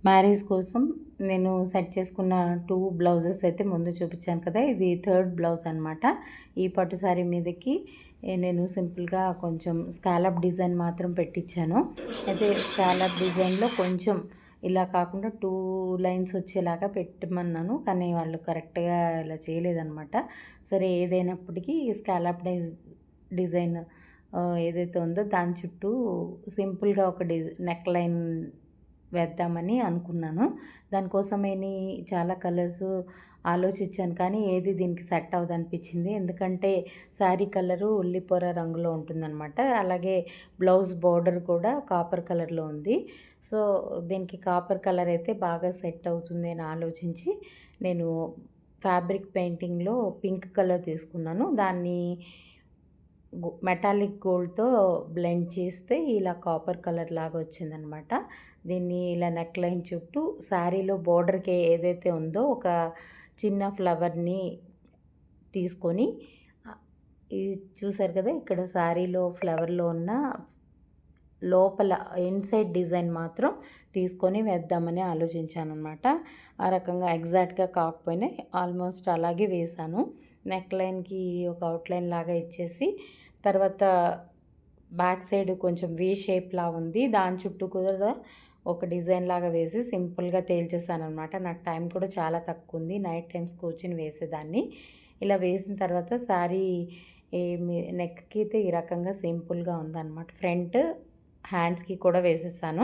Marriage కోసం నేను set చేసుకున్న 2 బ్లౌజెస్ అయితే ముందు చూపించాను కదా, ఇది థర్డ్ బ్లౌజ్ అనమాట. ఈ పట్టు శారీ మీదకి నేను సింపుల్గా కొంచెం స్కాలప్ డిజైన్ మాత్రం పెట్టించాను. అయితే స్కాలప్ డిజైన్లో కొంచెం ఇలా కాకుండా 2 లైన్స్ వచ్చేలాగా పెట్టమన్నాను, కానీ వాళ్ళు కరెక్ట్గా ఇలా చేయలేదన్నమాట. సరే, ఏదైనప్పటికీ స్కాలప్ డిజైన్ ఏదైతే ఉందో దాని చుట్టూ సింపుల్గా ఒక నెక్ లైన్ వేద్దామని అనుకున్నాను. దానికోసమని చాలా కలర్స్ ఆలోచించాను, కానీ ఏది దీనికి సెట్ అవ్వదనిపించింది. ఎందుకంటే శారీ కలరు ఉల్లిపొర రంగులో ఉంటుందన్నమాట. అలాగే బ్లౌజ్ బోర్డర్ కూడా కాపర్ కలర్లో ఉంది. సో దీనికి కాపర్ కలర్ అయితే బాగా సెట్ అవుతుంది అని ఆలోచించి నేను ఫ్యాబ్రిక్ పెయింటింగ్లో పింక్ కలర్ తీసుకున్నాను. దాన్ని మెటాలిక్ గోల్డ్తో బ్లెండ్ చేస్తే ఇలా కాపర్ కలర్ లాగా వచ్చిందనమాట. దీన్ని ఇలా నెక్ లైన్ చుట్టూ శారీలో బోర్డర్కి ఏదైతే ఉందో ఒక చిన్న ఫ్లవర్ని తీసుకొని, ఇది చూసారు కదా, ఇక్కడ శారీలో ఫ్లవర్లో ఉన్న లోపల ఇన్సైడ్ డిజైన్ మాత్రం తీసుకొని వేద్దామని ఆలోచించాను అనమాట. ఆ రకంగా ఎగ్జాక్ట్గా కాకపోయినా ఆల్మోస్ట్ అలాగే వేశాను. నెక్ లైన్కి ఒక అవుట్లైన్ లాగా ఇచ్చేసి, తర్వాత బ్యాక్ సైడ్ కొంచెం వీ షేప్లా ఉంది, దాని చుట్టూ కూడా ఒక డిజైన్ లాగా వేసి సింపుల్గా తేల్చేసాను అనమాట. నాకు టైం కూడా చాలా తక్కువ ఉంది, నైట్ టైమ్స్ కూర్చొని వేసేదాన్ని. ఇలా వేసిన తర్వాత శారీ నెక్కి అయితే ఈ రకంగా సింపుల్గా ఉందన్నమాట. ఫ్రంట్ హ్యాండ్స్కి కూడా వేసేసాను.